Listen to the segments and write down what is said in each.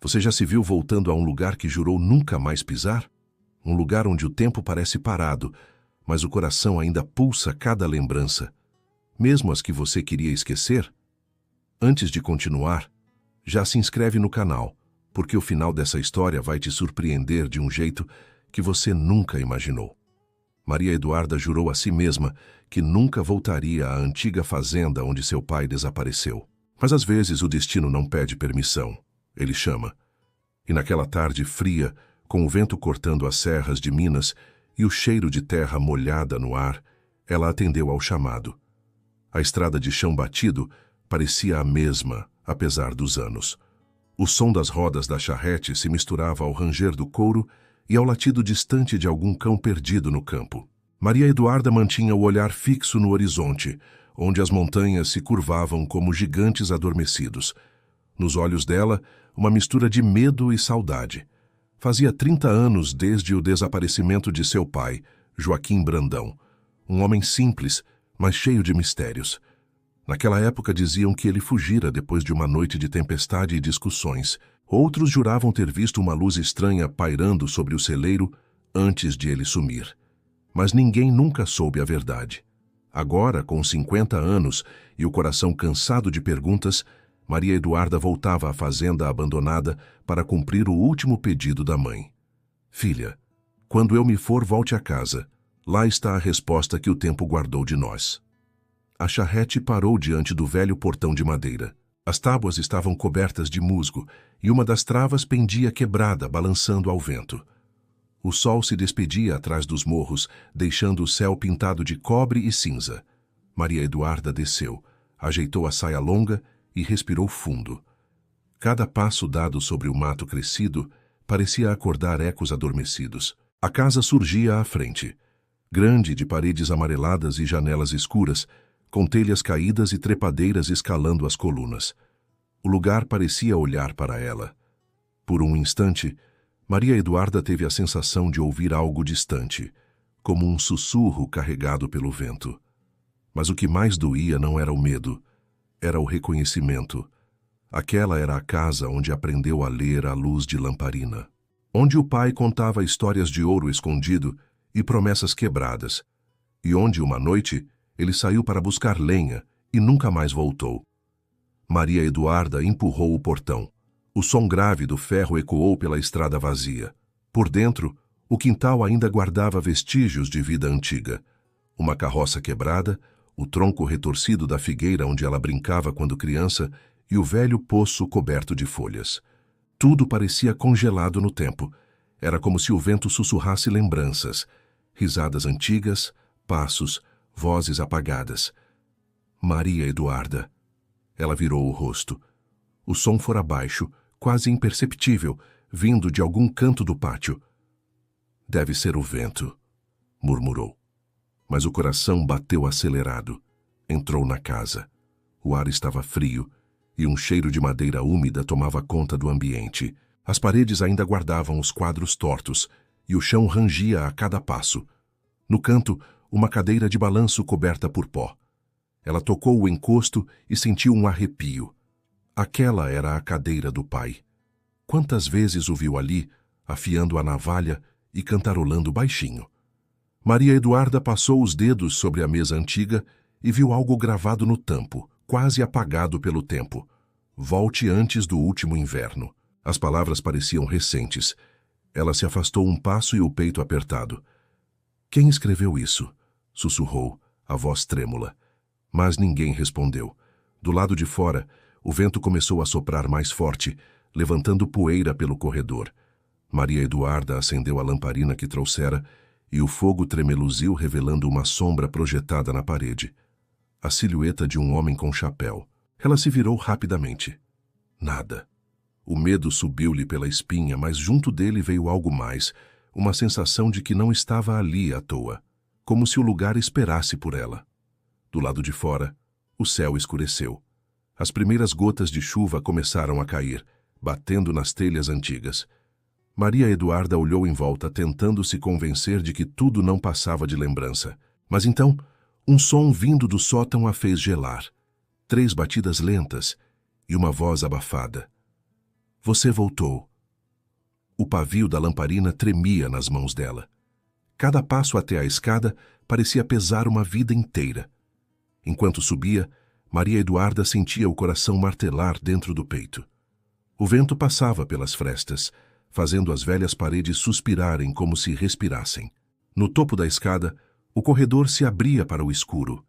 Você já se viu voltando a um lugar que jurou nunca mais pisar? Um lugar onde o tempo parece parado, mas o coração ainda pulsa cada lembrança, mesmo as que você queria esquecer? Antes de continuar, já se inscreve no canal, porque o final dessa história vai te surpreender de um jeito que você nunca imaginou. Maria Eduarda jurou a si mesma que nunca voltaria à antiga fazenda onde seu pai desapareceu. Mas às vezes o destino não pede permissão, ele chama. E naquela tarde fria, com o vento cortando as serras de Minas e o cheiro de terra molhada no ar, ela atendeu ao chamado. A estrada de chão batido parecia a mesma, apesar dos anos. O som das rodas da charrete se misturava ao ranger do couro e ao latido distante de algum cão perdido no campo. Maria Eduarda mantinha o olhar fixo no horizonte, onde as montanhas se curvavam como gigantes adormecidos. Nos olhos dela, uma mistura de medo e saudade. Fazia 30 anos desde o desaparecimento de seu pai, Joaquim Brandão. Um homem simples, mas cheio de mistérios. Naquela época diziam que ele fugira depois de uma noite de tempestade e discussões. Outros juravam ter visto uma luz estranha pairando sobre o celeiro antes de ele sumir. Mas ninguém nunca soube a verdade. Agora, com 50 anos e o coração cansado de perguntas, Maria Eduarda voltava à fazenda abandonada para cumprir o último pedido da mãe. Filha, quando eu me for, volte a casa. Lá está a resposta que o tempo guardou de nós. A charrete parou diante do velho portão de madeira. As tábuas estavam cobertas de musgo e uma das travas pendia quebrada, balançando ao vento. O sol se despedia atrás dos morros, deixando o céu pintado de cobre e cinza. Maria Eduarda desceu, ajeitou a saia longa e respirou fundo. Cada passo dado sobre o mato crescido parecia acordar ecos adormecidos. A casa surgia à frente, grande, de paredes amareladas e janelas escuras, com telhas caídas e trepadeiras escalando as colunas. O lugar parecia olhar para ela. Por um instante, Maria Eduarda teve a sensação de ouvir algo distante, como um sussurro carregado pelo vento. Mas o que mais doía não era o medo, era o reconhecimento. Aquela era a casa onde aprendeu a ler à luz de lamparina. Onde o pai contava histórias de ouro escondido e promessas quebradas. E onde, uma noite, ele saiu para buscar lenha e nunca mais voltou. Maria Eduarda empurrou o portão. O som grave do ferro ecoou pela estrada vazia. Por dentro, o quintal ainda guardava vestígios de vida antiga. Uma carroça quebrada, o tronco retorcido da figueira onde ela brincava quando criança e o velho poço coberto de folhas. Tudo parecia congelado no tempo. Era como se o vento sussurrasse lembranças, risadas antigas, passos, vozes apagadas. Maria Eduarda. Ela virou o rosto. O som fora baixo, quase imperceptível, vindo de algum canto do pátio. Deve ser o vento, murmurou. Mas o coração bateu acelerado. Entrou na casa. O ar estava frio e um cheiro de madeira úmida tomava conta do ambiente. As paredes ainda guardavam os quadros tortos e o chão rangia a cada passo. No canto, uma cadeira de balanço coberta por pó. Ela tocou o encosto e sentiu um arrepio. Aquela era a cadeira do pai. Quantas vezes o viu ali, afiando a navalha e cantarolando baixinho. Maria Eduarda passou os dedos sobre a mesa antiga e viu algo gravado no tampo, quase apagado pelo tempo. Volte antes do último inverno. As palavras pareciam recentes. Ela se afastou um passo e o peito apertado. Quem escreveu isso? Sussurrou, a voz trêmula. Mas ninguém respondeu. Do lado de fora, o vento começou a soprar mais forte, levantando poeira pelo corredor. Maria Eduarda acendeu a lamparina que trouxera e o fogo tremeluziu, revelando uma sombra projetada na parede. A silhueta de um homem com chapéu. Ela se virou rapidamente. Nada. O medo subiu-lhe pela espinha, mas junto dele veio algo mais, uma sensação de que não estava ali à toa, como se o lugar esperasse por ela. Do lado de fora, o céu escureceu. As primeiras gotas de chuva começaram a cair, batendo nas telhas antigas. Maria Eduarda olhou em volta, tentando se convencer de que tudo não passava de lembrança. Mas então, um som vindo do sótão a fez gelar. 3 batidas lentas e uma voz abafada. Você voltou. O pavio da lamparina tremia nas mãos dela. Cada passo até a escada parecia pesar uma vida inteira. Enquanto subia, Maria Eduarda sentia o coração martelar dentro do peito. O vento passava pelas frestas, fazendo as velhas paredes suspirarem como se respirassem. No topo da escada, o corredor se abria para o escuro.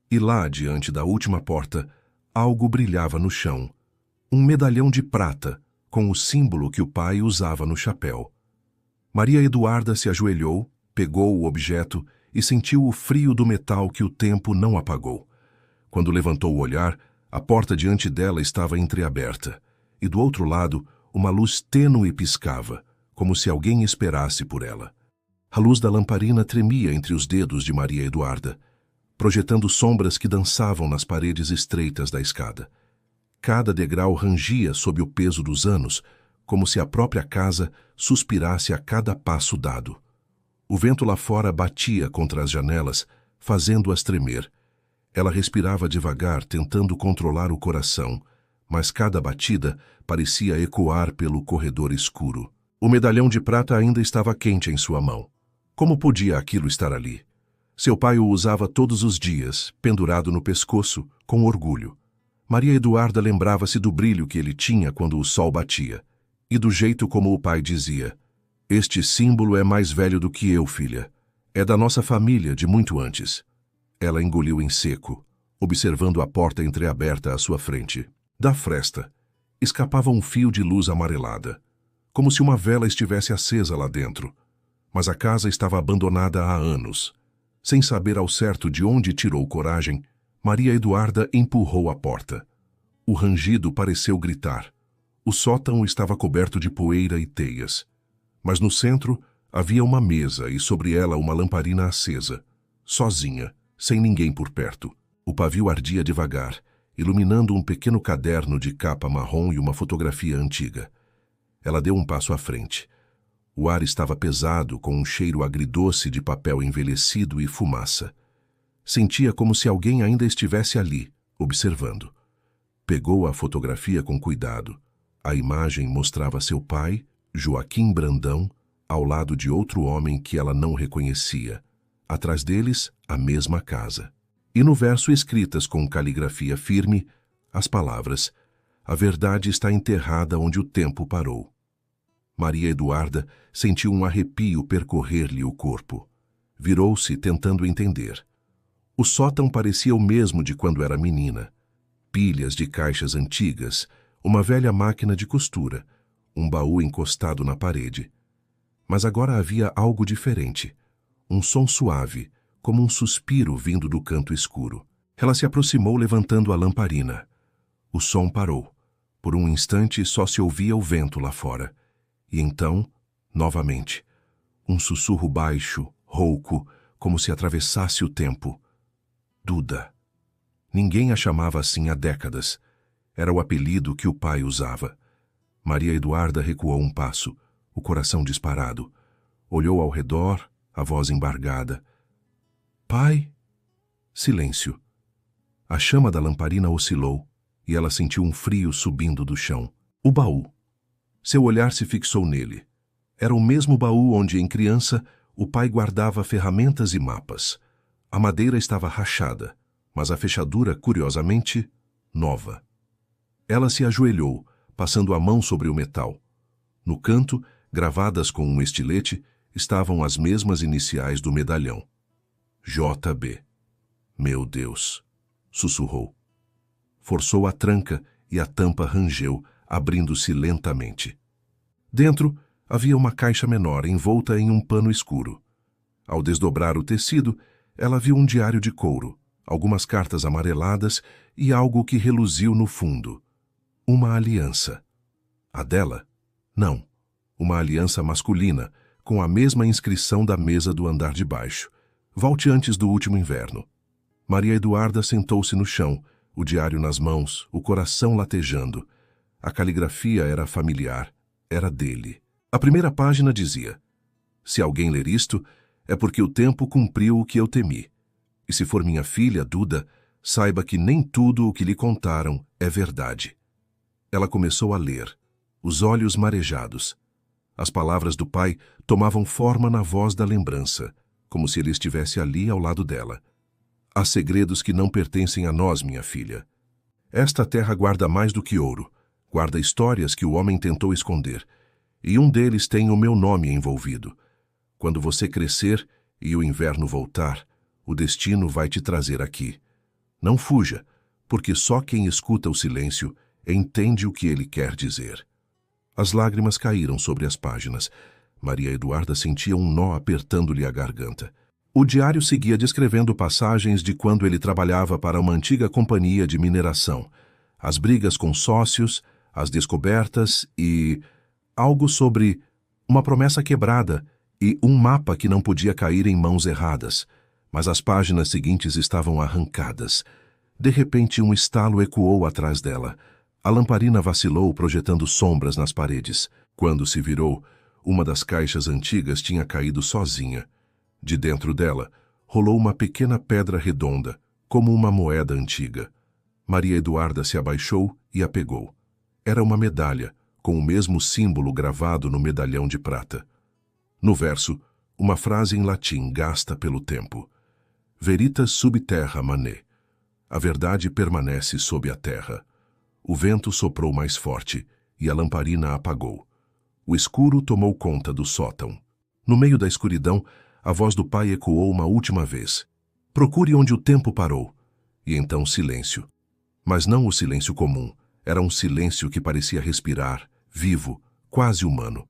E lá, diante da última porta, algo brilhava no chão. Um medalhão de prata, com o símbolo que o pai usava no chapéu. Maria Eduarda se ajoelhou, pegou o objeto e sentiu o frio do metal que o tempo não apagou. Quando levantou o olhar, a porta diante dela estava entreaberta, e do outro lado, uma luz tênue piscava, como se alguém esperasse por ela. A luz da lamparina tremia entre os dedos de Maria Eduarda, projetando sombras que dançavam nas paredes estreitas da escada. Cada degrau rangia sob o peso dos anos, como se a própria casa suspirasse a cada passo dado. O vento lá fora batia contra as janelas, fazendo-as tremer. Ela respirava devagar, tentando controlar o coração, mas cada batida parecia ecoar pelo corredor escuro. O medalhão de prata ainda estava quente em sua mão. Como podia aquilo estar ali? Seu pai o usava todos os dias, pendurado no pescoço, com orgulho. Maria Eduarda lembrava-se do brilho que ele tinha quando o sol batia, e do jeito como o pai dizia: "Este símbolo é mais velho do que eu, filha. É da nossa família de muito antes." Ela engoliu em seco, observando a porta entreaberta à sua frente. Da fresta, escapava um fio de luz amarelada, como se uma vela estivesse acesa lá dentro. Mas a casa estava abandonada há anos. Sem saber ao certo de onde tirou coragem, Maria Eduarda empurrou a porta. O rangido pareceu gritar. O sótão estava coberto de poeira e teias. Mas no centro havia uma mesa e sobre ela uma lamparina acesa, sozinha, sem ninguém por perto. O pavio ardia devagar, iluminando um pequeno caderno de capa marrom e uma fotografia antiga. Ela deu um passo à frente. O ar estava pesado, com um cheiro agridoce de papel envelhecido e fumaça. Sentia como se alguém ainda estivesse ali, observando. Pegou a fotografia com cuidado. A imagem mostrava seu pai, Joaquim Brandão, ao lado de outro homem que ela não reconhecia. Atrás deles, a mesma casa. E no verso escritas com caligrafia firme, as palavras: "A verdade está enterrada onde o tempo parou." Maria Eduarda sentiu um arrepio percorrer-lhe o corpo. Virou-se tentando entender. O sótão parecia o mesmo de quando era menina. Pilhas de caixas antigas, uma velha máquina de costura, um baú encostado na parede. Mas agora havia algo diferente. Um som suave, como um suspiro vindo do canto escuro. Ela se aproximou levantando a lamparina. O som parou. Por um instante só se ouvia o vento lá fora. E então, novamente, um sussurro baixo, rouco, como se atravessasse o tempo. Duda. Ninguém a chamava assim há décadas. Era o apelido que o pai usava. Maria Eduarda recuou um passo, o coração disparado. Olhou ao redor, a voz embargada. "Pai?" Silêncio. A chama da lamparina oscilou e ela sentiu um frio subindo do chão. O baú. Seu olhar se fixou nele. Era o mesmo baú onde, em criança, o pai guardava ferramentas e mapas. A madeira estava rachada, mas a fechadura, curiosamente, nova. Ela se ajoelhou, passando a mão sobre o metal. No canto, gravadas com um estilete, estavam as mesmas iniciais do medalhão. JB. "Meu Deus!" sussurrou. Forçou a tranca e a tampa rangeu, abrindo-se lentamente. Dentro, havia uma caixa menor envolta em um pano escuro. Ao desdobrar o tecido, ela viu um diário de couro, algumas cartas amareladas e algo que reluziu no fundo. Uma aliança. A dela? Não. Uma aliança masculina, com a mesma inscrição da mesa do andar de baixo. "Volte antes do último inverno." Maria Eduarda sentou-se no chão, o diário nas mãos, o coração latejando. A caligrafia era familiar, era dele. A primeira página dizia: "Se alguém ler isto, é porque o tempo cumpriu o que eu temi. E se for minha filha, Duda, saiba que nem tudo o que lhe contaram é verdade." Ela começou a ler. os olhos marejados. As palavras do pai tomavam forma na voz da lembrança, como se ele estivesse ali ao lado dela. Há segredos que não pertencem a nós, minha filha. Esta terra guarda mais do que ouro, guarda histórias que o homem tentou esconder, e um deles tem o meu nome envolvido. Quando você crescer e o inverno voltar, o destino vai te trazer aqui. Não fuja, porque só quem escuta o silêncio entende o que ele quer dizer. As lágrimas caíram sobre as páginas. Maria Eduarda sentia um nó apertando-lhe a garganta. O diário seguia descrevendo passagens de quando ele trabalhava para uma antiga companhia de mineração, as brigas com sócios, as descobertas e algo sobre uma promessa quebrada e um mapa que não podia cair em mãos erradas. Mas as páginas seguintes estavam arrancadas. De repente, um estalo ecoou atrás dela. A lamparina vacilou, projetando sombras nas paredes. Quando se virou, uma das caixas antigas tinha caído sozinha. De dentro dela, rolou uma pequena pedra redonda, como uma moeda antiga. Maria Eduarda se abaixou e a pegou. Era uma medalha, com o mesmo símbolo gravado no medalhão de prata. No verso, uma frase em latim gasta pelo tempo. Veritas sub terra manet. A verdade permanece sob a terra. O vento soprou mais forte e a lamparina apagou. O escuro tomou conta do sótão. No meio da escuridão, a voz do pai ecoou uma última vez. Procure onde o tempo parou. E então silêncio. Mas não o silêncio comum. Era um silêncio que parecia respirar, vivo, quase humano.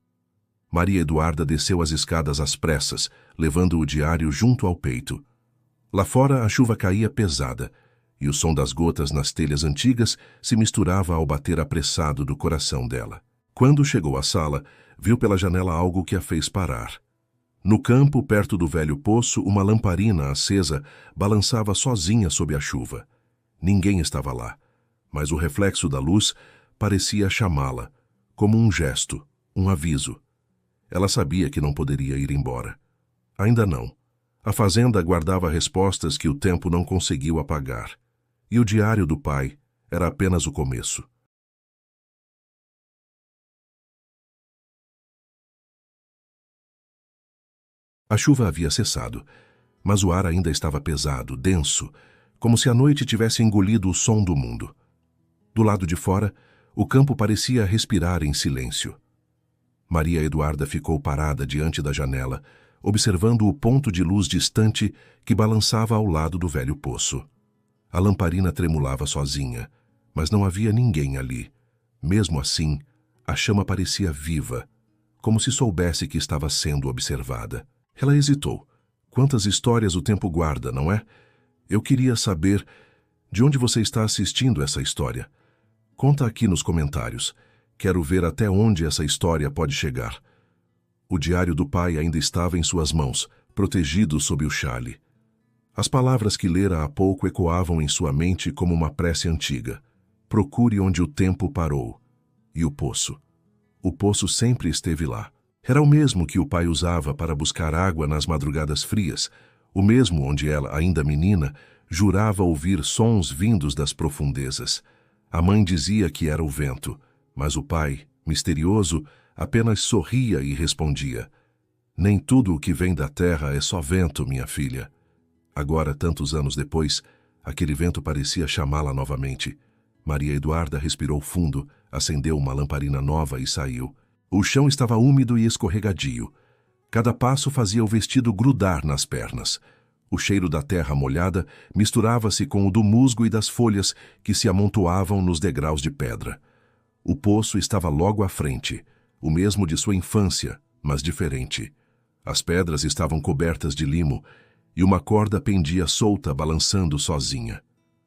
Maria Eduarda desceu as escadas às pressas, levando o diário junto ao peito. Lá fora a chuva caía pesada, e o som das gotas nas telhas antigas se misturava ao bater apressado do coração dela. Quando chegou à sala, viu pela janela algo que a fez parar. No campo, perto do velho poço, uma lamparina acesa balançava sozinha sob a chuva. Ninguém estava lá, mas o reflexo da luz parecia chamá-la, como um gesto, um aviso. Ela sabia que não poderia ir embora. Ainda não. A fazenda guardava respostas que o tempo não conseguiu apagar. E o diário do pai era apenas o começo. A chuva havia cessado, mas o ar ainda estava pesado, denso, como se a noite tivesse engolido o som do mundo. Do lado de fora, o campo parecia respirar em silêncio. Maria Eduarda ficou parada diante da janela, observando o ponto de luz distante que balançava ao lado do velho poço. A lamparina tremulava sozinha, mas não havia ninguém ali. Mesmo assim, a chama parecia viva, como se soubesse que estava sendo observada. Ela hesitou. Quantas histórias o tempo guarda, não é? Eu queria saber de onde você está assistindo essa história. Conta aqui nos comentários. Quero ver até onde essa história pode chegar. O diário do pai ainda estava em suas mãos, protegido sob o xale. As palavras que lera há pouco ecoavam em sua mente como uma prece antiga. Procure onde o tempo parou. E o poço. O poço sempre esteve lá. Era o mesmo que o pai usava para buscar água nas madrugadas frias, o mesmo onde ela, ainda menina, jurava ouvir sons vindos das profundezas. A mãe dizia que era o vento, mas o pai, misterioso, apenas sorria e respondia: nem tudo o que vem da terra é só vento, minha filha. Agora, tantos anos depois, aquele vento parecia chamá-la novamente. Maria Eduarda respirou fundo, acendeu uma lamparina nova e saiu. O chão estava úmido e escorregadio. Cada passo fazia o vestido grudar nas pernas. O cheiro da terra molhada misturava-se com o do musgo e das folhas que se amontoavam nos degraus de pedra. O poço estava logo à frente, o mesmo de sua infância, mas diferente. As pedras estavam cobertas de limo e uma corda pendia solta, balançando sozinha.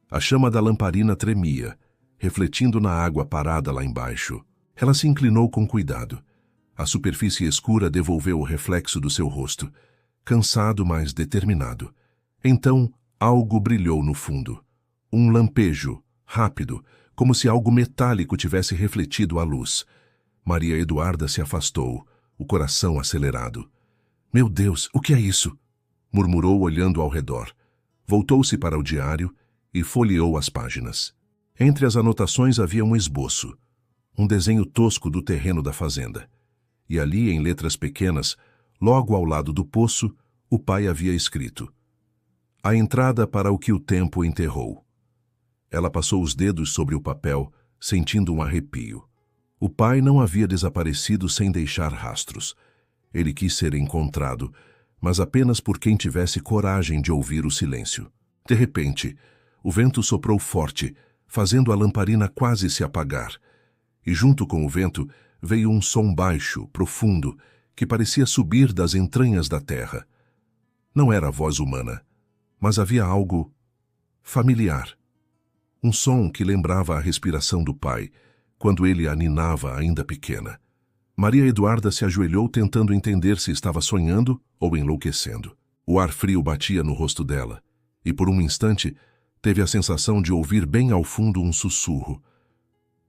A chama da lamparina tremia, refletindo na água parada lá embaixo. Ela se inclinou com cuidado. A superfície escura devolveu o reflexo do seu rosto, cansado, mas determinado. Então, algo brilhou no fundo. Um lampejo, rápido, como se algo metálico tivesse refletido a luz. Maria Eduarda se afastou, o coração acelerado. Meu Deus, o que é isso? Murmurou olhando ao redor. Voltou-se para o diário e folheou as páginas. Entre as anotações havia um esboço. um desenho tosco do terreno da fazenda. E ali, em letras pequenas, logo ao lado do poço, o pai havia escrito: "A entrada para o que o tempo enterrou." Ela passou os dedos sobre o papel, sentindo um arrepio. O pai não havia desaparecido sem deixar rastros. Ele quis ser encontrado, mas apenas por quem tivesse coragem de ouvir o silêncio. De repente, o vento soprou forte, fazendo a lamparina quase se apagar. E junto com o vento veio um som baixo, profundo, que parecia subir das entranhas da terra. Não era voz humana, mas havia algo familiar. Um som que lembrava a respiração do pai, quando ele a ninava ainda pequena. Maria Eduarda se ajoelhou tentando entender se estava sonhando ou enlouquecendo. O ar frio batia no rosto dela, e por um instante teve a sensação de ouvir bem ao fundo um sussurro.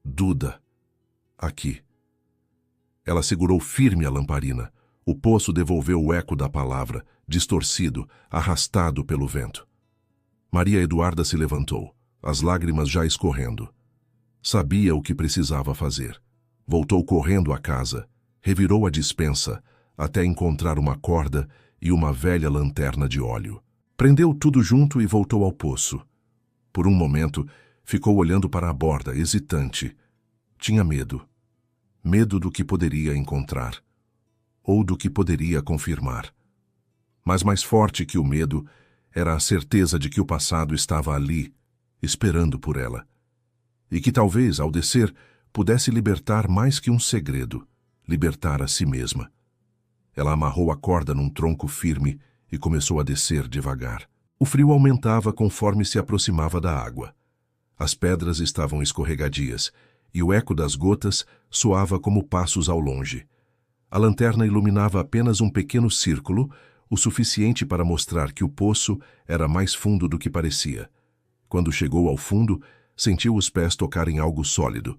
"Duda, aqui." Ela segurou firme a lamparina. O poço devolveu o eco da palavra, distorcido, arrastado pelo vento. Maria Eduarda se levantou, as lágrimas já escorrendo. Sabia o que precisava fazer. Voltou correndo à casa, revirou a despensa, até encontrar uma corda e uma velha lanterna de óleo. Prendeu tudo junto e voltou ao poço. Por um momento, ficou olhando para a borda, hesitante. Tinha medo. Medo do que poderia encontrar, ou do que poderia confirmar. Mas mais forte que o medo era a certeza de que o passado estava ali, esperando por ela. E que talvez, ao descer, pudesse libertar mais que um segredo, libertar a si mesma. Ela amarrou a corda num tronco firme e começou a descer devagar. O frio aumentava conforme se aproximava da água. As pedras estavam escorregadias, e o eco das gotas soava como passos ao longe. A lanterna iluminava apenas um pequeno círculo, o suficiente para mostrar que o poço era mais fundo do que parecia. Quando chegou ao fundo, sentiu os pés tocarem algo sólido.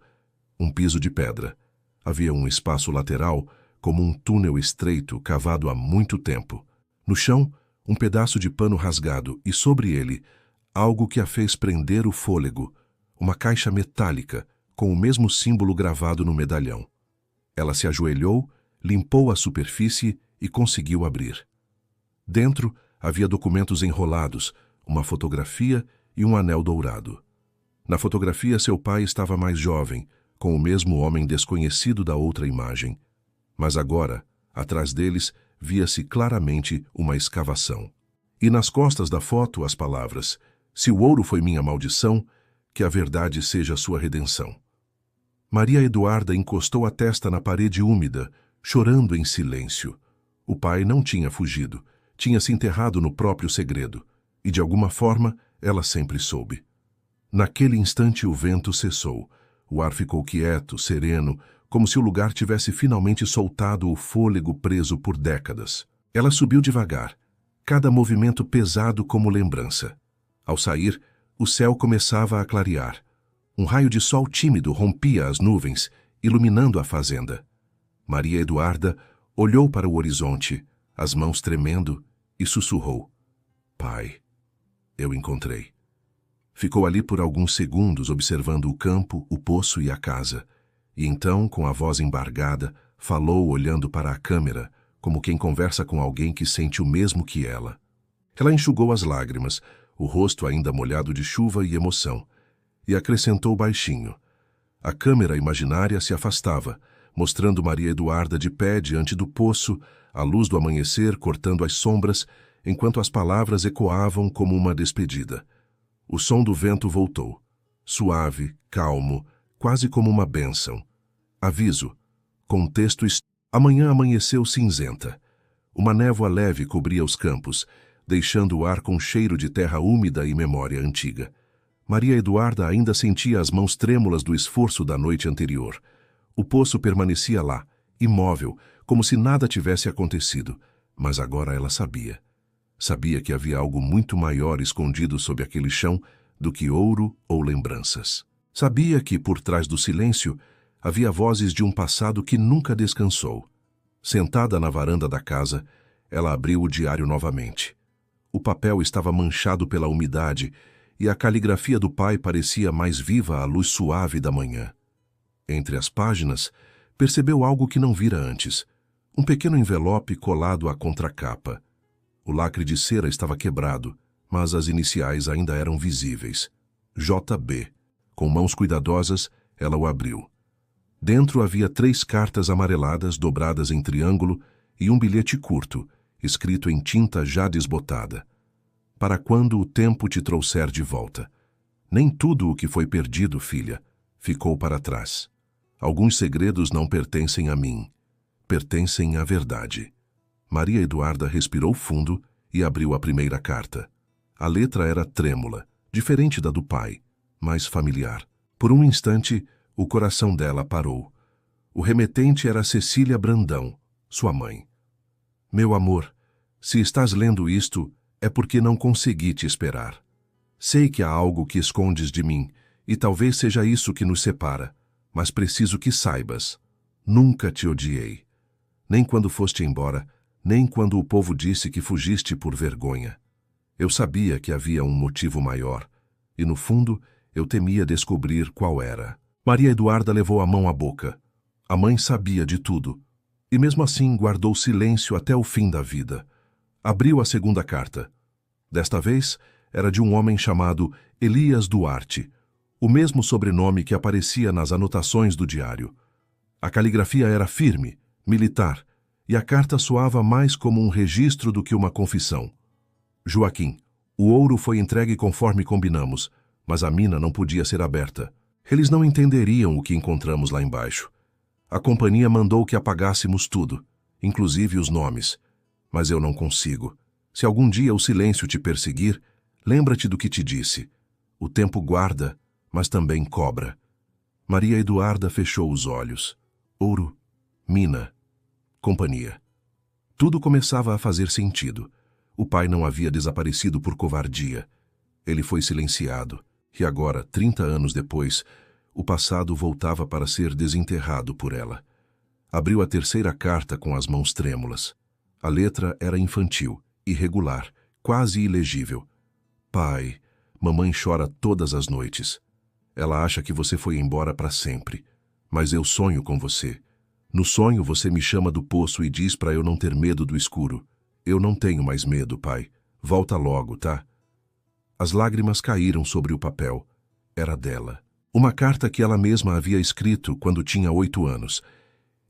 Um piso de pedra. Havia um espaço lateral, como um túnel estreito cavado há muito tempo. No chão, um pedaço de pano rasgado e, sobre ele, algo que a fez prender o fôlego, uma caixa metálica, com o mesmo símbolo gravado no medalhão. Ela se ajoelhou, limpou a superfície e conseguiu abrir. Dentro havia documentos enrolados, uma fotografia e um anel dourado. Na fotografia, seu pai estava mais jovem, com o mesmo homem desconhecido da outra imagem. Mas agora, atrás deles, via-se claramente uma escavação. E nas costas da foto as palavras: "Se o ouro foi minha maldição, que a verdade seja sua redenção." Maria Eduarda encostou a testa na parede úmida, chorando em silêncio. O pai não tinha fugido, tinha se enterrado no próprio segredo, e de alguma forma ela sempre soube. Naquele instante o vento cessou. O ar ficou quieto, sereno, como se o lugar tivesse finalmente soltado o fôlego preso por décadas. Ela subiu devagar, cada movimento pesado como lembrança. Ao sair, o céu começava a clarear. Um raio de sol tímido rompia as nuvens, iluminando a fazenda. Maria Eduarda olhou para o horizonte, as mãos tremendo, e sussurrou: "Pai, eu encontrei." Ficou ali por alguns segundos observando o campo, o poço e a casa. E então, com a voz embargada, falou olhando para a câmera, como quem conversa com alguém que sente o mesmo que ela. Ela enxugou as lágrimas, o rosto ainda molhado de chuva e emoção, e acrescentou baixinho. A câmera imaginária se afastava, mostrando Maria Eduarda de pé diante do poço, a luz do amanhecer cortando as sombras, enquanto as palavras ecoavam como uma despedida. O som do vento voltou, suave, calmo, quase como uma bênção. Aviso. Contexto. Amanhã amanheceu cinzenta. Uma névoa leve cobria os campos, deixando o ar com cheiro de terra úmida e memória antiga. Maria Eduarda ainda sentia as mãos trêmulas do esforço da noite anterior. O poço permanecia lá, imóvel, como se nada tivesse acontecido, mas agora ela sabia. Sabia que havia algo muito maior escondido sob aquele chão do que ouro ou lembranças. Sabia que, por trás do silêncio, havia vozes de um passado que nunca descansou. Sentada na varanda da casa, ela abriu o diário novamente. O papel estava manchado pela umidade e a caligrafia do pai parecia mais viva à luz suave da manhã. Entre as páginas, percebeu algo que não vira antes. Um pequeno envelope colado à contracapa. O lacre de cera estava quebrado, mas as iniciais ainda eram visíveis. JB. Com mãos cuidadosas, ela o abriu. Dentro havia 3 cartas amareladas dobradas em triângulo e um bilhete curto, escrito em tinta já desbotada. Para quando o tempo te trouxer de volta. Nem tudo o que foi perdido, filha, ficou para trás. Alguns segredos não pertencem a mim. Pertencem à verdade. Maria Eduarda respirou fundo e abriu a primeira carta. A letra era trêmula, diferente da do pai, mais familiar. Por um instante, o coração dela parou. O remetente era Cecília Brandão, sua mãe. Meu amor, se estás lendo isto, é porque não consegui te esperar. Sei que há algo que escondes de mim, e talvez seja isso que nos separa, mas preciso que saibas. Nunca te odiei. Nem quando foste embora, nem quando o povo disse que fugiste por vergonha. Eu sabia que havia um motivo maior, e no fundo eu temia descobrir qual era. Maria Eduarda levou a mão à boca. A mãe sabia de tudo, e mesmo assim guardou silêncio até o fim da vida. Abriu a segunda carta. Desta vez, era de um homem chamado Elias Duarte, o mesmo sobrenome que aparecia nas anotações do diário. A caligrafia era firme, militar, e a carta soava mais como um registro do que uma confissão. Joaquim, o ouro foi entregue conforme combinamos, mas a mina não podia ser aberta. Eles não entenderiam o que encontramos lá embaixo. A companhia mandou que apagássemos tudo, inclusive os nomes. Mas eu não consigo. Se algum dia o silêncio te perseguir, lembra-te do que te disse. O tempo guarda, mas também cobra. Maria Eduarda fechou os olhos. Ouro, mina, companhia. Tudo começava a fazer sentido. O pai não havia desaparecido por covardia. Ele foi silenciado, e agora, 30 anos depois, o passado voltava para ser desenterrado por ela. Abriu a terceira carta com as mãos trêmulas. A letra era infantil, irregular, quase ilegível. Pai, mamãe chora todas as noites. Ela acha que você foi embora para sempre. Mas eu sonho com você. No sonho você me chama do poço e diz para eu não ter medo do escuro. Eu não tenho mais medo, pai. Volta logo, tá? As lágrimas caíram sobre o papel. Era dela. Uma carta que ela mesma havia escrito quando tinha 8 anos,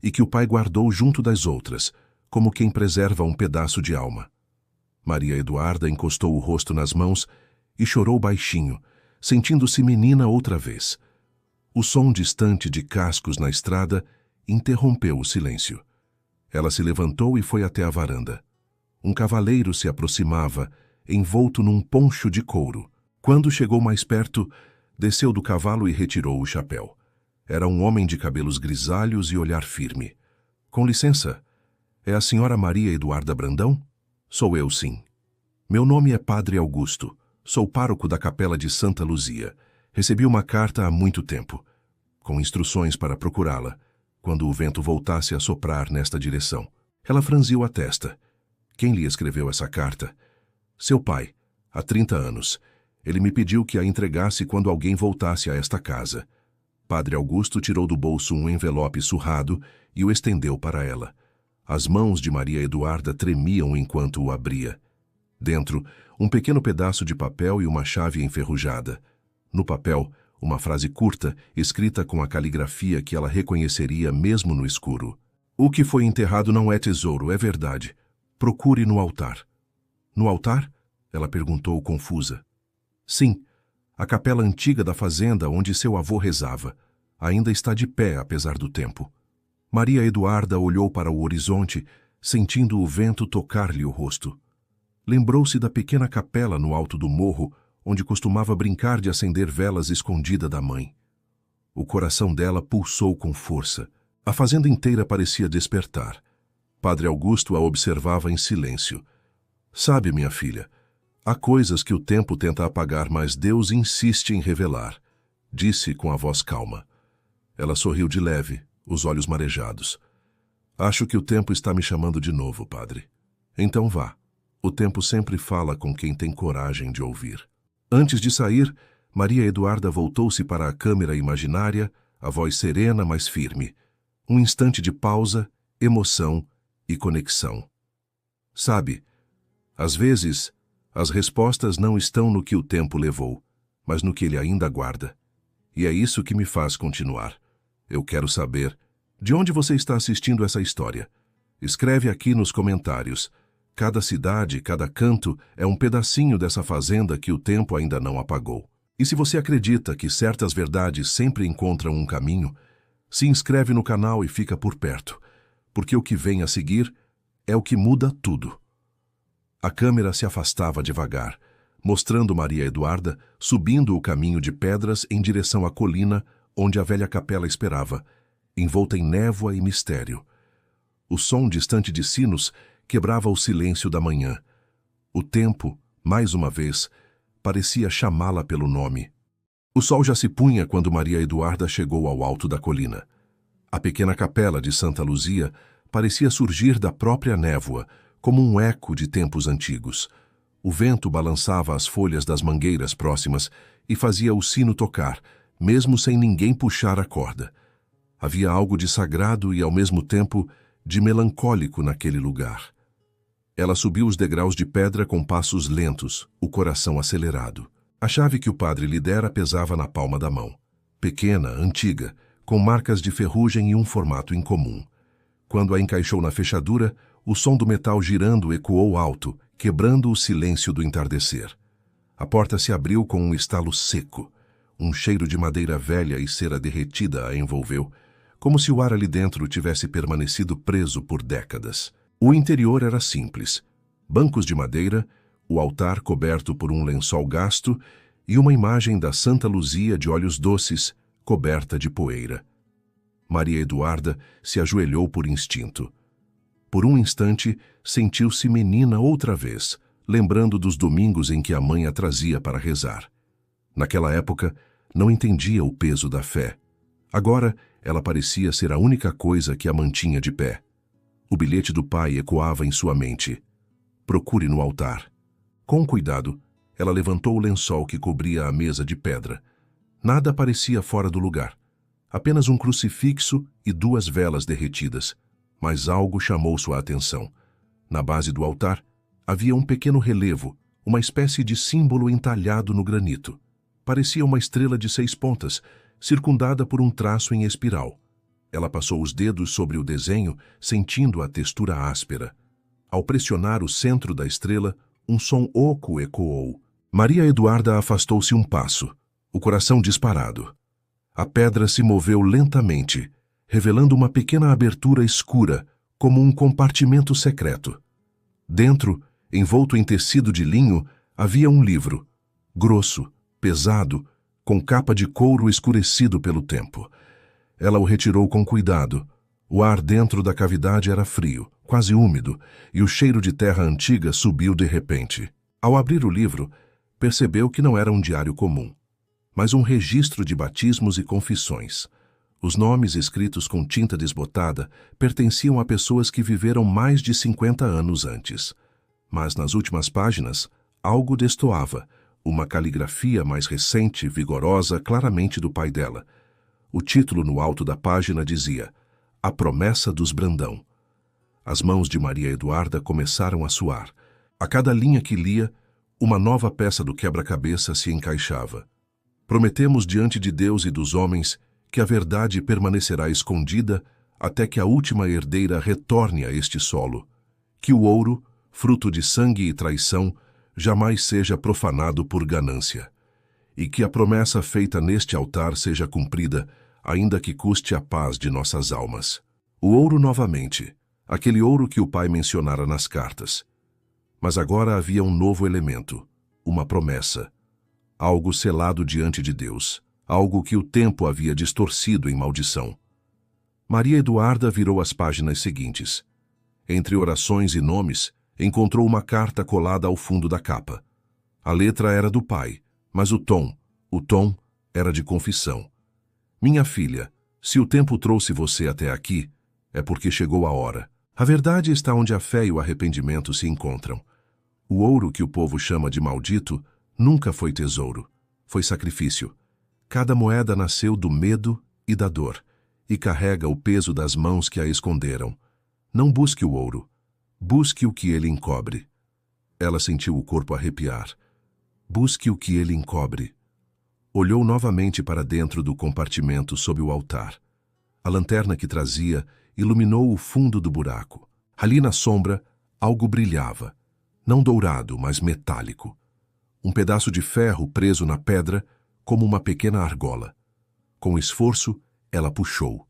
e que o pai guardou junto das outras, como quem preserva um pedaço de alma. Maria Eduarda encostou o rosto nas mãos e chorou baixinho, sentindo-se menina outra vez. O som distante de cascos na estrada interrompeu o silêncio. Ela se levantou e foi até a varanda. Um cavaleiro se aproximava, envolto num poncho de couro. Quando chegou mais perto, desceu do cavalo e retirou o chapéu. Era um homem de cabelos grisalhos e olhar firme. Com licença, é a senhora Maria Eduarda Brandão? Sou eu, sim. Meu nome é Padre Augusto. Sou pároco da Capela de Santa Luzia. Recebi uma carta há muito tempo, com instruções para procurá-la, quando o vento voltasse a soprar nesta direção. Ela franziu a testa. Quem lhe escreveu essa carta? Seu pai, há 30 anos. Ele me pediu que a entregasse quando alguém voltasse a esta casa. Padre Augusto tirou do bolso um envelope surrado e o estendeu para ela. As mãos de Maria Eduarda tremiam enquanto o abria. Dentro, um pequeno pedaço de papel e uma chave enferrujada. No papel, uma frase curta, escrita com a caligrafia que ela reconheceria mesmo no escuro. O que foi enterrado não é tesouro, é verdade. Procure no altar. No altar? Ela perguntou confusa. Sim, a capela antiga da fazenda onde seu avô rezava. Ainda está de pé, apesar do tempo. Maria Eduarda olhou para o horizonte, sentindo o vento tocar-lhe o rosto. Lembrou-se da pequena capela no alto do morro, onde costumava brincar de acender velas escondida da mãe. O coração dela pulsou com força. A fazenda inteira parecia despertar. Padre Augusto a observava em silêncio. Sabe, minha filha, há coisas que o tempo tenta apagar, mas Deus insiste em revelar, disse com a voz calma. Ela sorriu de leve, os olhos marejados. Acho que o tempo está me chamando de novo, padre. Então vá. O tempo sempre fala com quem tem coragem de ouvir. Antes de sair, Maria Eduarda voltou-se para a câmera imaginária, a voz serena, mas firme. Um instante de pausa, emoção e conexão. Sabe, às vezes, as respostas não estão no que o tempo levou, mas no que ele ainda guarda. E é isso que me faz continuar. Eu quero saber de onde você está assistindo essa história. Escreve aqui nos comentários. Cada cidade, cada canto é um pedacinho dessa fazenda que o tempo ainda não apagou. E se você acredita que certas verdades sempre encontram um caminho, se inscreve no canal e fica por perto, porque o que vem a seguir é o que muda tudo. A câmera se afastava devagar, mostrando Maria Eduarda subindo o caminho de pedras em direção à colina onde a velha capela esperava, envolta em névoa e mistério. O som distante de sinos quebrava o silêncio da manhã. O tempo, mais uma vez, parecia chamá-la pelo nome. O sol já se punha quando Maria Eduarda chegou ao alto da colina. A pequena capela de Santa Luzia parecia surgir da própria névoa, como um eco de tempos antigos. O vento balançava as folhas das mangueiras próximas e fazia o sino tocar, mesmo sem ninguém puxar a corda. Havia algo de sagrado e, ao mesmo tempo, de melancólico naquele lugar. Ela subiu os degraus de pedra com passos lentos, o coração acelerado. A chave que o padre lhe dera pesava na palma da mão. Pequena, antiga, com marcas de ferrugem e um formato incomum. Quando a encaixou na fechadura, o som do metal girando ecoou alto, quebrando o silêncio do entardecer. A porta se abriu com um estalo seco. Um cheiro de madeira velha e cera derretida a envolveu, como se o ar ali dentro tivesse permanecido preso por décadas. O interior era simples. Bancos de madeira, o altar coberto por um lençol gasto e uma imagem da Santa Luzia de olhos doces, coberta de poeira. Maria Eduarda se ajoelhou por instinto. Por um instante, sentiu-se menina outra vez, lembrando dos domingos em que a mãe a trazia para rezar. Naquela época, não entendia o peso da fé. Agora, ela parecia ser a única coisa que a mantinha de pé. O bilhete do pai ecoava em sua mente. Procure no altar. Com cuidado, ela levantou o lençol que cobria a mesa de pedra. Nada parecia fora do lugar. Apenas um crucifixo e 2 velas derretidas. Mas algo chamou sua atenção. Na base do altar, havia um pequeno relevo, uma espécie de símbolo entalhado no granito. Parecia uma estrela de 6 pontas, circundada por um traço em espiral. Ela passou os dedos sobre o desenho, sentindo a textura áspera. Ao pressionar o centro da estrela, um som oco ecoou. Maria Eduarda afastou-se um passo, o coração disparado. A pedra se moveu lentamente, revelando uma pequena abertura escura, como um compartimento secreto. Dentro, envolto em tecido de linho, havia um livro, grosso, pesado, com capa de couro escurecido pelo tempo. Ela o retirou com cuidado. O ar dentro da cavidade era frio, quase úmido, e o cheiro de terra antiga subiu de repente. Ao abrir o livro, percebeu que não era um diário comum, mas um registro de batismos e confissões. Os nomes escritos com tinta desbotada pertenciam a pessoas que viveram mais de 50 anos antes. Mas nas últimas páginas, algo destoava, uma caligrafia mais recente, vigorosa, claramente do pai dela. O título no alto da página dizia: A Promessa dos Brandão. As mãos de Maria Eduarda começaram a suar. A cada linha que lia, uma nova peça do quebra-cabeça se encaixava. Prometemos diante de Deus e dos homens que a verdade permanecerá escondida até que a última herdeira retorne a este solo, que o ouro, fruto de sangue e traição, jamais seja profanado por ganância, e que a promessa feita neste altar seja cumprida, ainda que custe a paz de nossas almas. O ouro novamente, aquele ouro que o pai mencionara nas cartas. Mas agora havia um novo elemento, uma promessa, algo selado diante de Deus, algo que o tempo havia distorcido em maldição. Maria Eduarda virou as páginas seguintes. Entre orações e nomes, encontrou uma carta colada ao fundo da capa. A letra era do pai, mas o tom era de confissão. Minha filha, se o tempo trouxe você até aqui, é porque chegou a hora. A verdade está onde a fé e o arrependimento se encontram. O ouro que o povo chama de maldito nunca foi tesouro, foi sacrifício. Cada moeda nasceu do medo e da dor, e carrega o peso das mãos que a esconderam. Não busque o ouro, busque o que ele encobre. Ela sentiu o corpo arrepiar. Busque o que ele encobre. Olhou novamente para dentro do compartimento sob o altar. A lanterna que trazia iluminou o fundo do buraco. Ali na sombra, algo brilhava. Não dourado, mas metálico. Um pedaço de ferro preso na pedra, como uma pequena argola. Com esforço, ela puxou.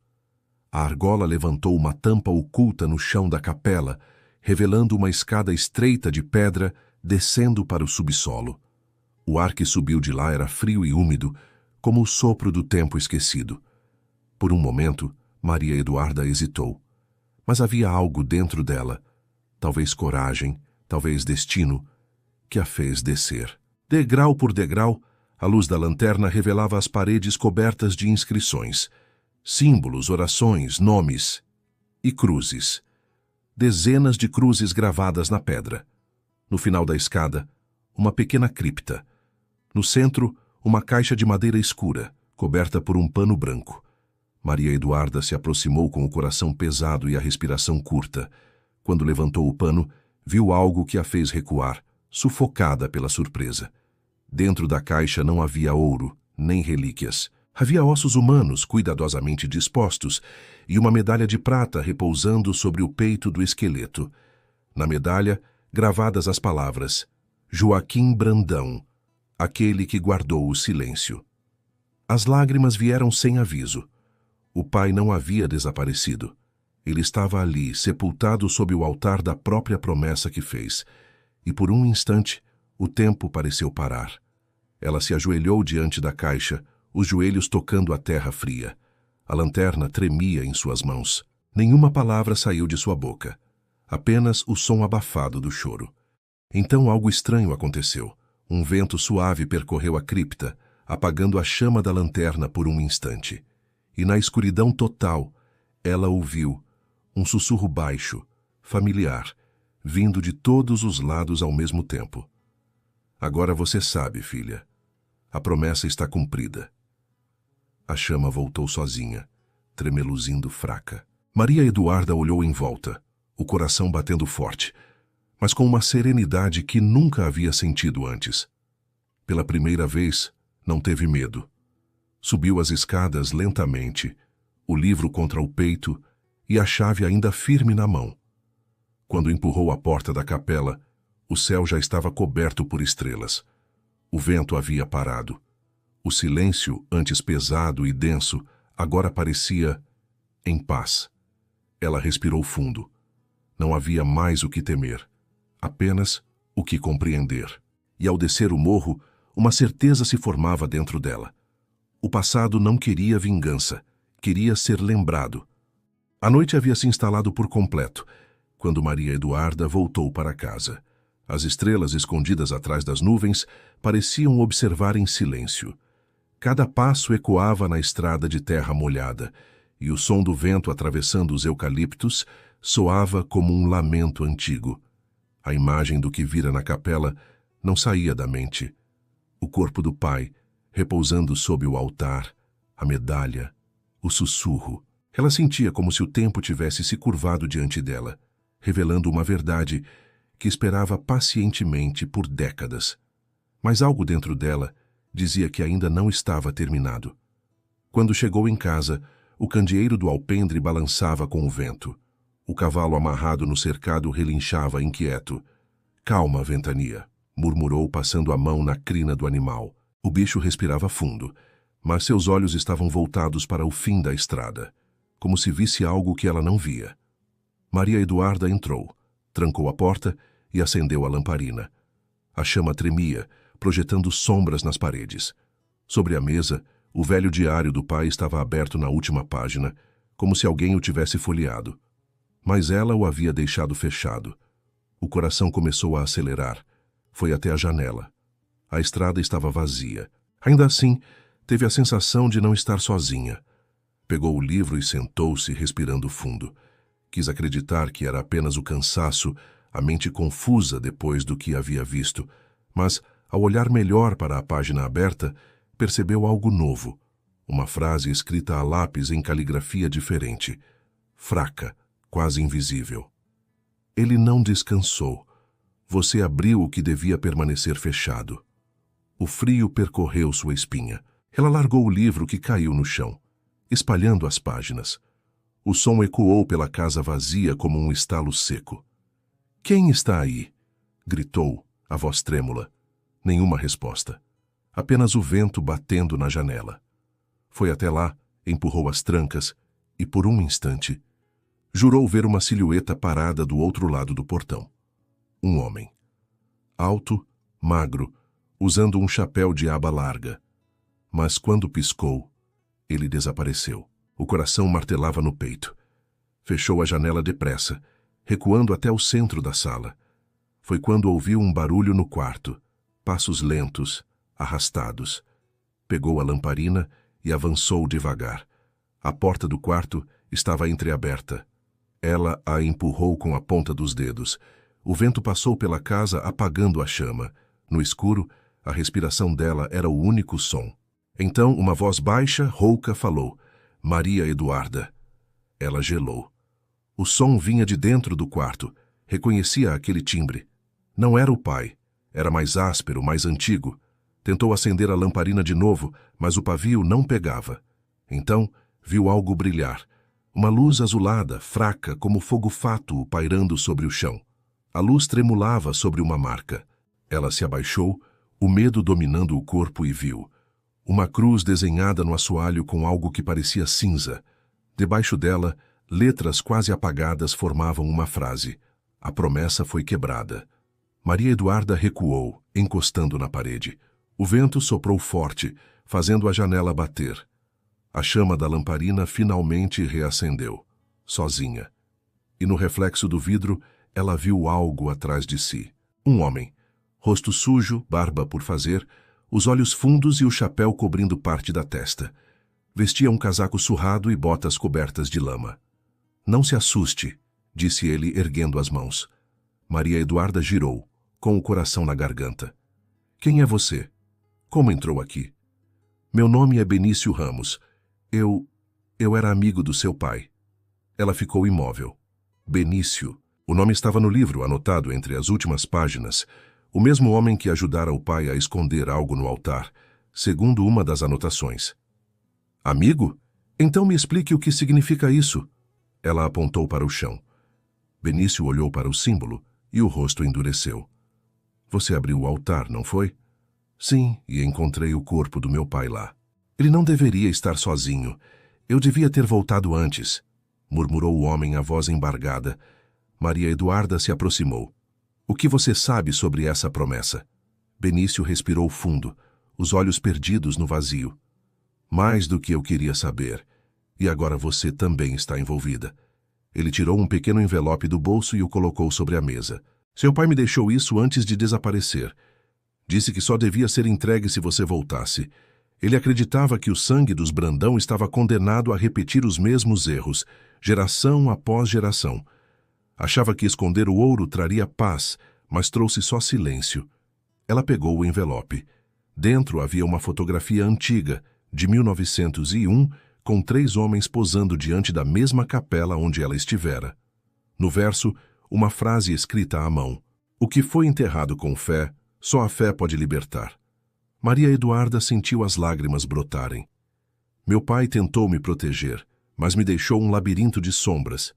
A argola levantou uma tampa oculta no chão da capela, revelando uma escada estreita de pedra descendo para o subsolo. O ar que subiu de lá era frio e úmido, como o sopro do tempo esquecido. Por um momento, Maria Eduarda hesitou. Mas havia algo dentro dela, talvez coragem, talvez destino, que a fez descer. Degrau por degrau, a luz da lanterna revelava as paredes cobertas de inscrições, símbolos, orações, nomes e cruzes. Dezenas de cruzes gravadas na pedra. No final da escada, uma pequena cripta. No centro, uma caixa de madeira escura, coberta por um pano branco. Maria Eduarda se aproximou com o coração pesado e a respiração curta. Quando levantou o pano, viu algo que a fez recuar, sufocada pela surpresa. Dentro da caixa não havia ouro, nem relíquias. Havia ossos humanos cuidadosamente dispostos e uma medalha de prata repousando sobre o peito do esqueleto. Na medalha, gravadas as palavras: Joaquim Brandão, aquele que guardou o silêncio. As lágrimas vieram sem aviso. O pai não havia desaparecido. Ele estava ali, sepultado sob o altar da própria promessa que fez. E por um instante, o tempo pareceu parar. Ela se ajoelhou diante da caixa, os joelhos tocando a terra fria. A lanterna tremia em suas mãos. Nenhuma palavra saiu de sua boca. Apenas o som abafado do choro. Então algo estranho aconteceu. Um vento suave percorreu a cripta, apagando a chama da lanterna por um instante. E na escuridão total, ela ouviu um sussurro baixo, familiar, vindo de todos os lados ao mesmo tempo. Agora você sabe, filha. A promessa está cumprida. A chama voltou sozinha, tremeluzindo fraca. Maria Eduarda olhou em volta, o coração batendo forte, mas com uma serenidade que nunca havia sentido antes. Pela primeira vez, não teve medo. Subiu as escadas lentamente, o livro contra o peito e a chave ainda firme na mão. Quando empurrou a porta da capela, o céu já estava coberto por estrelas. O vento havia parado. O silêncio, antes pesado e denso, agora parecia em paz. Ela respirou fundo. Não havia mais o que temer, apenas o que compreender. E ao descer o morro, uma certeza se formava dentro dela. O passado não queria vingança, queria ser lembrado. A noite havia se instalado por completo, quando Maria Eduarda voltou para casa. As estrelas escondidas atrás das nuvens pareciam observar em silêncio. Cada passo ecoava na estrada de terra molhada, e o som do vento atravessando os eucaliptos soava como um lamento antigo. A imagem do que vira na capela não saía da mente. O corpo do pai, repousando sob o altar, a medalha, o sussurro. Ela sentia como se o tempo tivesse se curvado diante dela, revelando uma verdade que esperava pacientemente por décadas. Mas algo dentro dela dizia que ainda não estava terminado. Quando chegou em casa, o candeeiro do alpendre balançava com o vento. O cavalo amarrado no cercado relinchava inquieto. Calma, Ventania, murmurou passando a mão na crina do animal. O bicho respirava fundo, mas seus olhos estavam voltados para o fim da estrada, como se visse algo que ela não via. Maria Eduarda entrou, trancou a porta e acendeu a lamparina. A chama tremia, projetando sombras nas paredes. Sobre a mesa, o velho diário do pai estava aberto na última página, como se alguém o tivesse folheado. Mas ela o havia deixado fechado. O coração começou a acelerar. Foi até a janela. A estrada estava vazia. Ainda assim, teve a sensação de não estar sozinha. Pegou o livro e sentou-se, respirando fundo. Quis acreditar que era apenas o cansaço, a mente confusa depois do que havia visto, mas, ao olhar melhor para a página aberta, percebeu algo novo. Uma frase escrita a lápis em caligrafia diferente, fraca, quase invisível. Ele não descansou. Você abriu o que devia permanecer fechado. O frio percorreu sua espinha. Ela largou o livro que caiu no chão, espalhando as páginas. O som ecoou pela casa vazia como um estalo seco. "Quem está aí?" gritou, a voz trêmula. Nenhuma resposta. Apenas o vento batendo na janela. Foi até lá, empurrou as trancas e, por um instante, jurou ver uma silhueta parada do outro lado do portão. Um homem. Alto, magro, usando um chapéu de aba larga. Mas quando piscou, ele desapareceu. O coração martelava no peito. Fechou a janela depressa, recuando até o centro da sala. Foi quando ouviu um barulho no quarto, passos lentos, arrastados. Pegou a lamparina e avançou devagar. A porta do quarto estava entreaberta. Ela a empurrou com a ponta dos dedos. O vento passou pela casa apagando a chama. No escuro, a respiração dela era o único som. Então, uma voz baixa, rouca, falou: "Maria Eduarda." Ela gelou. O som vinha de dentro do quarto. Reconhecia aquele timbre. Não era o pai. Era mais áspero, mais antigo. Tentou acender a lamparina de novo, mas o pavio não pegava. Então, viu algo brilhar. Uma luz azulada, fraca, como fogo fátuo pairando sobre o chão. A luz tremulava sobre uma marca. Ela se abaixou, o medo dominando o corpo, e viu uma cruz desenhada no assoalho com algo que parecia cinza. Debaixo dela, letras quase apagadas formavam uma frase. A promessa foi quebrada. Maria Eduarda recuou, encostando na parede. O vento soprou forte, fazendo a janela bater. A chama da lamparina finalmente reacendeu, sozinha. E no reflexo do vidro, ela viu algo atrás de si. Um homem. Rosto sujo, barba por fazer, os olhos fundos e o chapéu cobrindo parte da testa. Vestia um casaco surrado e botas cobertas de lama. "Não se assuste", disse ele, erguendo as mãos. Maria Eduarda girou, com o coração na garganta. "Quem é você? Como entrou aqui?" "Meu nome é Benício Ramos. Eu era amigo do seu pai." Ela ficou imóvel. Benício. O nome estava no livro, anotado entre as últimas páginas. O mesmo homem que ajudara o pai a esconder algo no altar, segundo uma das anotações. "Amigo? Então me explique o que significa isso." Ela apontou para o chão. Benício olhou para o símbolo e o rosto endureceu. "Você abriu o altar, não foi?" "Sim, e encontrei o corpo do meu pai lá." "Ele não deveria estar sozinho. Eu devia ter voltado antes", murmurou o homem, a voz embargada. Maria Eduarda se aproximou. "O que você sabe sobre essa promessa?" Benício respirou fundo, os olhos perdidos no vazio. "Mais do que eu queria saber. E agora você também está envolvida." Ele tirou um pequeno envelope do bolso e o colocou sobre a mesa. "Seu pai me deixou isso antes de desaparecer. Disse que só devia ser entregue se você voltasse. Ele acreditava que o sangue dos Brandão estava condenado a repetir os mesmos erros, geração após geração. Achava que esconder o ouro traria paz, mas trouxe só silêncio." Ela pegou o envelope. Dentro havia uma fotografia antiga, de 1901, com 3 homens posando diante da mesma capela onde ela estivera. No verso, uma frase escrita à mão: "O que foi enterrado com fé, só a fé pode libertar." Maria Eduarda sentiu as lágrimas brotarem. "Meu pai tentou me proteger, mas me deixou um labirinto de sombras."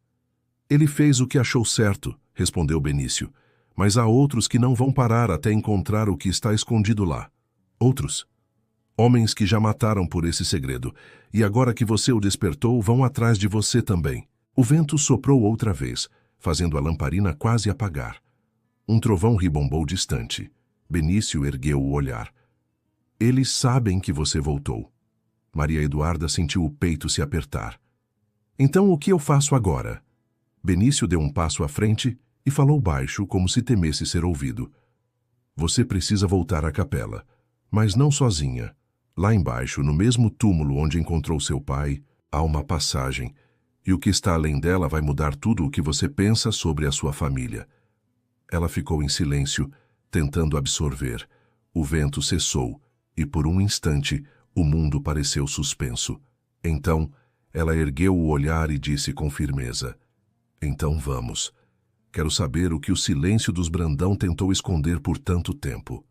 "Ele fez o que achou certo", respondeu Benício. "Mas há outros que não vão parar até encontrar o que está escondido lá." "Outros?" "Homens que já mataram por esse segredo, e agora que você o despertou, vão atrás de você também." O vento soprou outra vez, fazendo a lamparina quase apagar. Um trovão ribombou distante. Benício ergueu o olhar. "Eles sabem que você voltou." Maria Eduarda sentiu o peito se apertar. "Então o que eu faço agora?" Benício deu um passo à frente e falou baixo, como se temesse ser ouvido. "Você precisa voltar à capela, mas não sozinha. Lá embaixo, no mesmo túmulo onde encontrou seu pai, há uma passagem, e o que está além dela vai mudar tudo o que você pensa sobre a sua família." Ela ficou em silêncio, tentando absorver. O vento cessou, e por um instante O mundo pareceu suspenso. Então, ela ergueu o olhar e disse com firmeza: "Então vamos. Quero saber o que o silêncio dos Brandão tentou esconder por tanto tempo."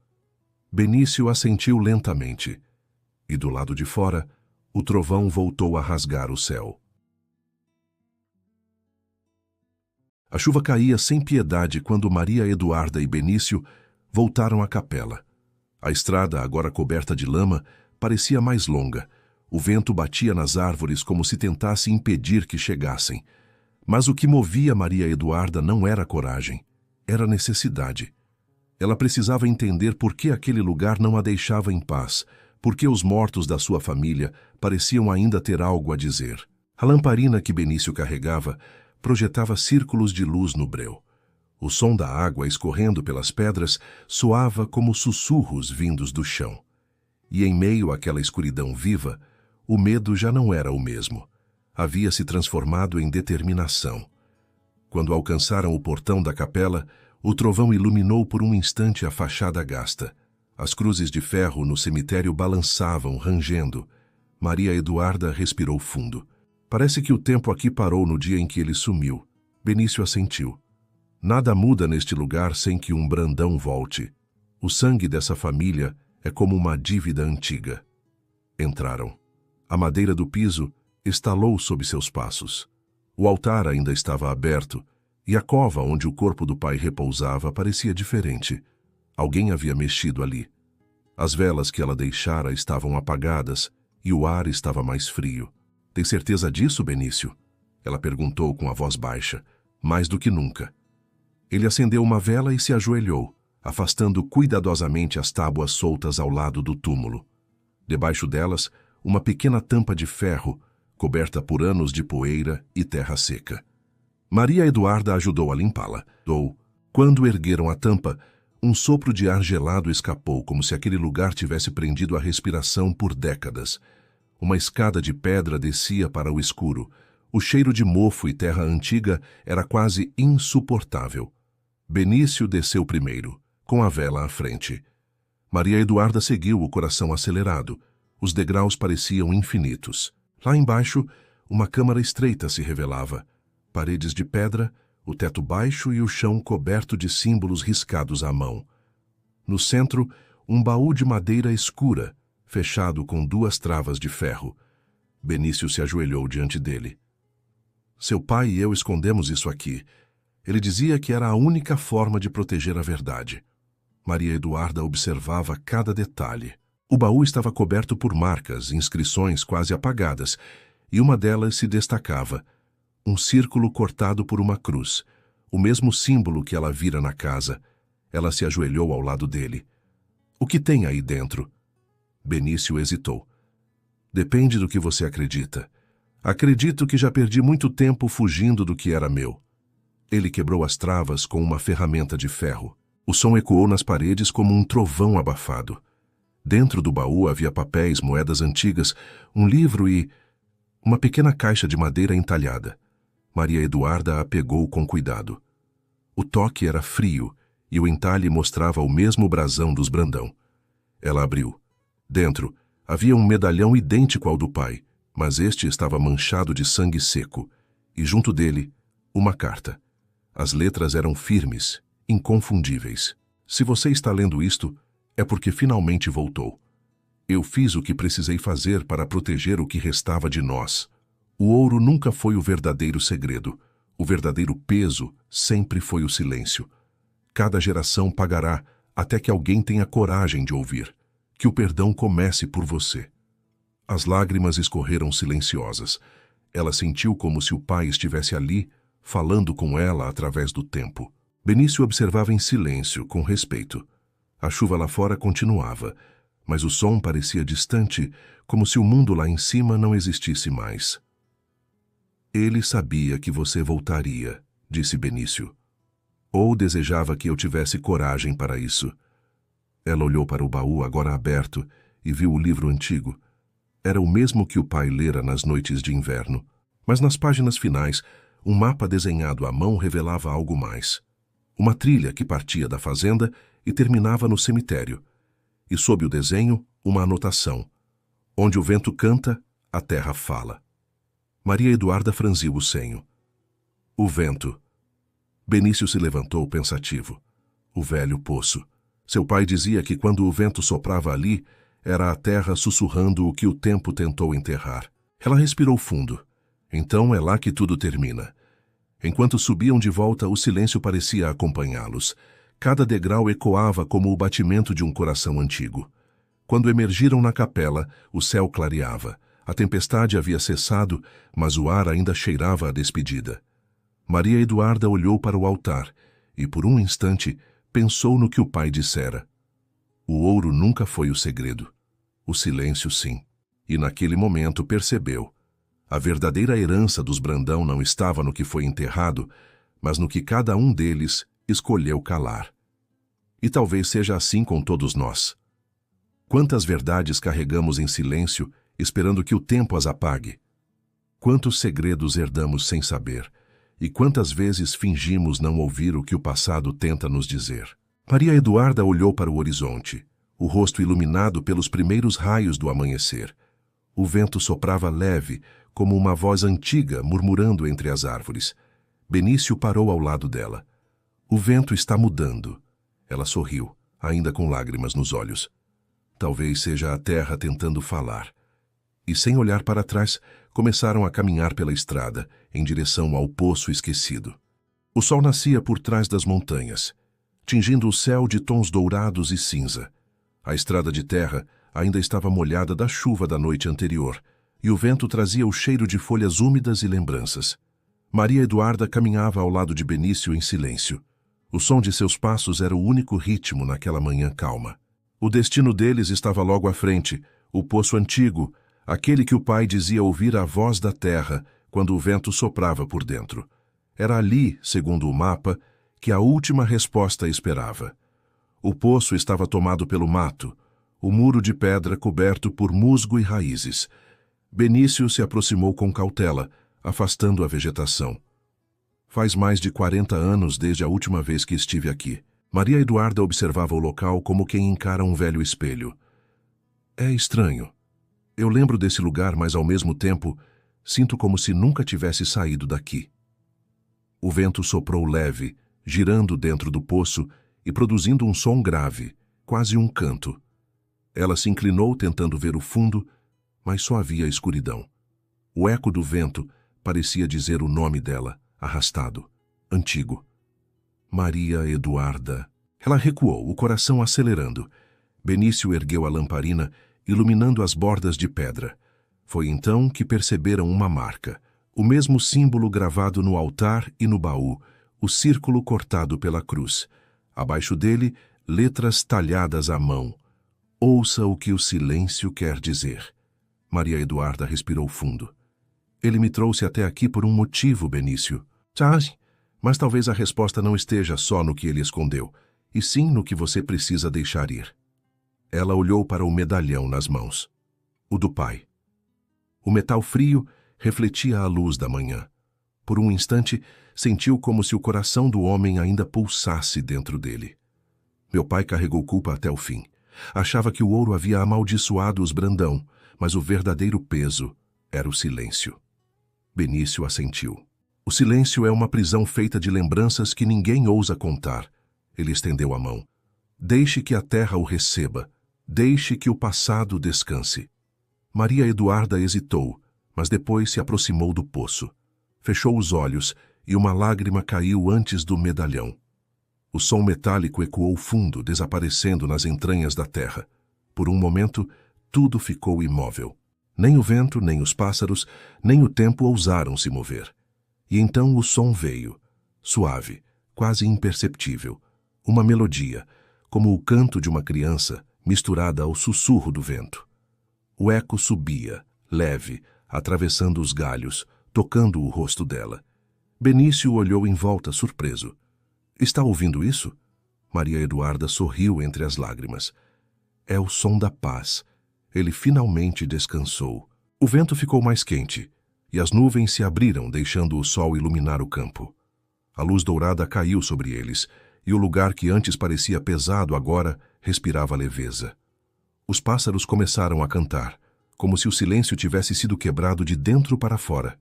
Benício assentiu lentamente, e do lado de fora, o trovão voltou a rasgar o céu. A chuva caía sem piedade quando Maria Eduarda e Benício voltaram à capela. A estrada, agora coberta de lama, parecia mais longa. O vento batia nas árvores como se tentasse impedir que chegassem. Mas o que movia Maria Eduarda não era coragem, era necessidade. Ela precisava entender por que aquele lugar não a deixava em paz, por que os mortos da sua família pareciam ainda ter algo a dizer. A lamparina que Benício carregava projetava círculos de luz no breu. O som da água escorrendo pelas pedras soava como sussurros vindos do chão. E em meio àquela escuridão viva, o medo já não era o mesmo. Havia se transformado em determinação. Quando alcançaram o portão da capela, o trovão iluminou por um instante a fachada gasta. As cruzes de ferro no cemitério balançavam, rangendo. Maria Eduarda respirou fundo. Parece que o tempo aqui parou no dia em que ele sumiu. Benício assentiu. Nada muda neste lugar sem que um Brandão volte. O sangue dessa família é como uma dívida antiga. Entraram. A madeira do piso estalou sob seus passos. O altar ainda estava aberto, e a cova onde o corpo do pai repousava parecia diferente. Alguém havia mexido ali. As velas que ela deixara estavam apagadas, e o ar estava mais frio. "Tem certeza disso, Benício?" Ela perguntou com a voz baixa, mais do que nunca. Ele acendeu uma vela e se ajoelhou, afastando cuidadosamente as tábuas soltas ao lado do túmulo. Debaixo delas, uma pequena tampa de ferro, coberta por anos de poeira e terra seca. Maria Eduarda ajudou a limpá-la. Quando ergueram a tampa, um sopro de ar gelado escapou, como se aquele lugar tivesse prendido a respiração por décadas. Uma escada de pedra descia para o escuro. O cheiro de mofo e terra antiga era quase insuportável. Benício desceu primeiro, com a vela à frente. Maria Eduarda seguiu, o coração acelerado. Os degraus pareciam infinitos. Lá embaixo, uma câmara estreita se revelava. Paredes de pedra, o teto baixo e o chão coberto de símbolos riscados à mão. No centro, um baú de madeira escura, fechado com 2 travas de ferro. Benício se ajoelhou diante dele. "Seu pai e eu escondemos isso aqui. Ele dizia que era a única forma de proteger a verdade." Maria Eduarda observava cada detalhe. O baú estava coberto por marcas, inscrições quase apagadas, e uma delas se destacava. Um círculo cortado por uma cruz, o mesmo símbolo que ela vira na casa. Ela se ajoelhou ao lado dele. "O que tem aí dentro?" Benício hesitou. "Depende do que você acredita. Acredito que já perdi muito tempo fugindo do que era meu." Ele quebrou as travas com uma ferramenta de ferro. O som ecoou nas paredes como um trovão abafado. Dentro do baú havia papéis, moedas antigas, um livro e uma pequena caixa de madeira entalhada. Maria Eduarda a pegou com cuidado. O toque era frio e o entalhe mostrava o mesmo brasão dos Brandão. Ela abriu. Dentro havia um medalhão idêntico ao do pai, mas este estava manchado de sangue seco, e junto dele, uma carta. As letras eram firmes, inconfundíveis. "Se você está lendo isto, é porque finalmente voltou. Eu fiz o que precisei fazer para proteger o que restava de nós. O ouro nunca foi o verdadeiro segredo. O verdadeiro peso sempre foi o silêncio. Cada geração pagará até que alguém tenha coragem de ouvir. Que o perdão comece por você." As lágrimas escorreram silenciosas. Ela sentiu como se o pai estivesse ali, falando com ela através do tempo. Benício observava em silêncio, com respeito. A chuva lá fora continuava, mas o som parecia distante, como se o mundo lá em cima não existisse mais. "Ele sabia que você voltaria", disse Benício. "Ou desejava que eu tivesse coragem para isso." Ela olhou para o baú agora aberto e viu o livro antigo. Era o mesmo que o pai lera nas noites de inverno, mas nas páginas finais, um mapa desenhado à mão revelava algo mais. Uma trilha que partia da fazenda e terminava no cemitério. E sob o desenho, uma anotação: Onde o vento canta, a terra fala. Maria Eduarda franziu o senho. O vento. Benício se levantou pensativo. O velho poço. Seu pai dizia que quando o vento soprava ali, era a terra sussurrando o que o tempo tentou enterrar. Ela respirou fundo. Então é lá que tudo termina. Enquanto subiam de volta, o silêncio parecia acompanhá-los. Cada degrau ecoava como o batimento de um coração antigo. Quando emergiram na capela, o céu clareava. A tempestade havia cessado, mas o ar ainda cheirava a despedida. Maria Eduarda olhou para o altar e, por um instante, pensou no que o pai dissera. O ouro nunca foi o segredo. O silêncio, sim. E naquele momento percebeu. A verdadeira herança dos Brandão não estava no que foi enterrado, mas no que cada um deles escolheu calar. E talvez seja assim com todos nós. Quantas verdades carregamos em silêncio, esperando que o tempo as apague? Quantos segredos herdamos sem saber? E quantas vezes fingimos não ouvir o que o passado tenta nos dizer? Maria Eduarda olhou para o horizonte, o rosto iluminado pelos primeiros raios do amanhecer. O vento soprava leve, como uma voz antiga murmurando entre as árvores. Benício parou ao lado dela. O vento está mudando. Ela sorriu, ainda com lágrimas nos olhos. Talvez seja a terra tentando falar. E sem olhar para trás, começaram a caminhar pela estrada, em direção ao poço esquecido. O sol nascia por trás das montanhas, tingindo o céu de tons dourados e cinza. A estrada de terra ainda estava molhada da chuva da noite anterior, e o vento trazia o cheiro de folhas úmidas e lembranças. Maria Eduarda caminhava ao lado de Benício em silêncio. O som de seus passos era o único ritmo naquela manhã calma. O destino deles estava logo à frente, o poço antigo, aquele que o pai dizia ouvir a voz da terra quando o vento soprava por dentro. Era ali, segundo o mapa, que a última resposta esperava. O poço estava tomado pelo mato, o muro de pedra coberto por musgo e raízes. Benício se aproximou com cautela, afastando a vegetação. Faz mais de 40 anos desde a última vez que estive aqui. Maria Eduarda observava o local como quem encara um velho espelho. É estranho. Eu lembro desse lugar, mas ao mesmo tempo sinto como se nunca tivesse saído daqui. O vento soprou leve, girando dentro do poço e produzindo um som grave, quase um canto. Ela se inclinou tentando ver o fundo, mas só havia escuridão. O eco do vento parecia dizer o nome dela, arrastado, antigo. Maria Eduarda. Ela recuou, o coração acelerando. Benício ergueu a lamparina, iluminando as bordas de pedra. Foi então que perceberam uma marca, o mesmo símbolo gravado no altar e no baú, o círculo cortado pela cruz. Abaixo dele, letras talhadas à mão. Ouça o que o silêncio quer dizer. Maria Eduarda respirou fundo. Ele me trouxe até aqui por um motivo, Benício. Sabe? Mas talvez a resposta não esteja só no que ele escondeu, e sim no que você precisa deixar ir. Ela olhou para o medalhão nas mãos. O do pai. O metal frio refletia a luz da manhã. Por um instante, sentiu como se o coração do homem ainda pulsasse dentro dele. Meu pai carregou culpa até o fim. Achava que o ouro havia amaldiçoado os Brandão, mas o verdadeiro peso era o silêncio. Benício assentiu. O silêncio é uma prisão feita de lembranças que ninguém ousa contar. Ele estendeu a mão. Deixe que a terra o receba. Deixe que o passado descanse. Maria Eduarda hesitou, mas depois se aproximou do poço. Fechou os olhos e uma lágrima caiu antes do medalhão. O som metálico ecoou fundo, desaparecendo nas entranhas da terra. Por um momento, tudo ficou imóvel. Nem o vento, nem os pássaros, nem o tempo ousaram se mover. E então o som veio, suave, quase imperceptível, uma melodia, como o canto de uma criança misturada ao sussurro do vento. O eco subia, leve, atravessando os galhos, tocando o rosto dela. Benício olhou em volta, surpreso. Está ouvindo isso? Maria Eduarda sorriu entre as lágrimas. É o som da paz. Ele finalmente descansou. O vento ficou mais quente, e as nuvens se abriram, deixando o sol iluminar o campo. A luz dourada caiu sobre eles, e o lugar que antes parecia pesado agora respirava leveza. Os pássaros começaram a cantar, como se o silêncio tivesse sido quebrado de dentro para fora.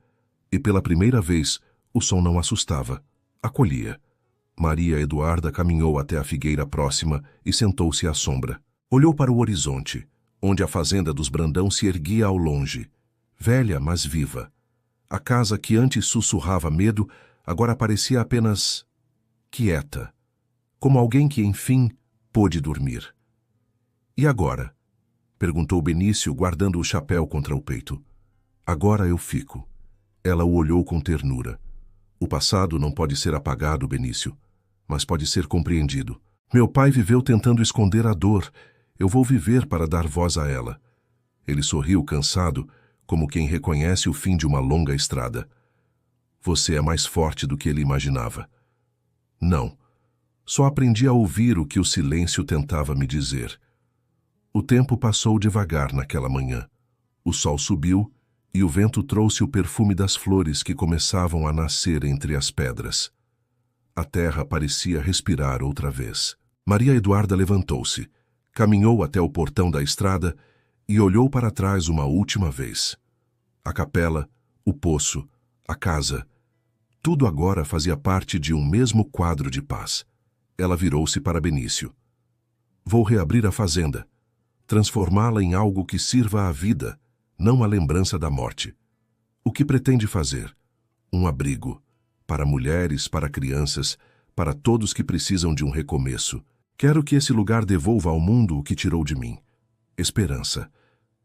E pela primeira vez, o som não assustava, acolhia. Maria Eduarda caminhou até a figueira próxima e sentou-se à sombra. Olhou para o horizonte, onde a fazenda dos Brandão se erguia ao longe, velha, mas viva. A casa que antes sussurrava medo, agora parecia apenas quieta, como alguém que, enfim, pôde dormir. E agora? Perguntou Benício, guardando o chapéu contra o peito. Agora eu fico. Ela o olhou com ternura. O passado não pode ser apagado, Benício, mas pode ser compreendido. Meu pai viveu tentando esconder a dor. Eu vou viver para dar voz a ela. Ele sorriu cansado, como quem reconhece o fim de uma longa estrada. Você é mais forte do que ele imaginava. Não. Só aprendi a ouvir o que o silêncio tentava me dizer. O tempo passou devagar naquela manhã. O sol subiu e o vento trouxe o perfume das flores que começavam a nascer entre as pedras. A terra parecia respirar outra vez. Maria Eduarda levantou-se, caminhou até o portão da estrada e olhou para trás uma última vez. A capela, o poço, a casa, tudo agora fazia parte de um mesmo quadro de paz. Ela virou-se para Benício. Vou reabrir a fazenda, transformá-la em algo que sirva à vida, não à lembrança da morte. O que pretende fazer? Um abrigo, para mulheres, para crianças, para todos que precisam de um recomeço. Quero que esse lugar devolva ao mundo o que tirou de mim. Esperança.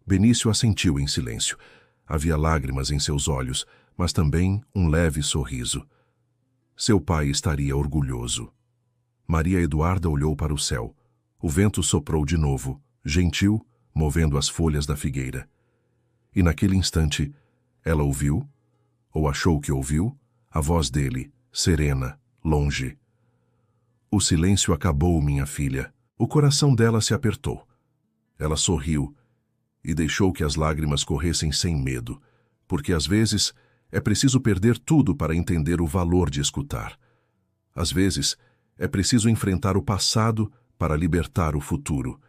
Benício assentiu em silêncio. Havia lágrimas em seus olhos, mas também um leve sorriso. Seu pai estaria orgulhoso. Maria Eduarda olhou para o céu. O vento soprou de novo, gentil, movendo as folhas da figueira. E naquele instante, ela ouviu, ou achou que ouviu, a voz dele, serena, longe. O silêncio acabou, minha filha. O coração dela se apertou. Ela sorriu e deixou que as lágrimas corressem sem medo, porque às vezes é preciso perder tudo para entender o valor de escutar. Às vezes é preciso enfrentar o passado para libertar o futuro.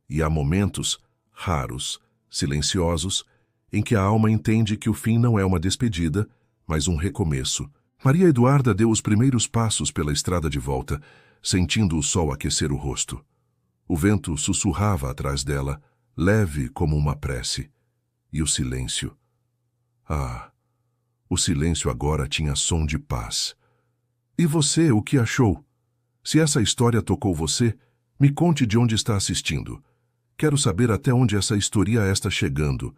E há momentos, raros, silenciosos, em que a alma entende que o fim não é uma despedida, mas um recomeço. Maria Eduarda deu os primeiros passos pela estrada de volta, sentindo o sol aquecer o rosto. O vento sussurrava atrás dela, leve como uma prece. E o silêncio. Ah, o silêncio agora tinha som de paz. E você, o que achou? Se essa história tocou você, me conte de onde está assistindo. Quero saber até onde essa história está chegando.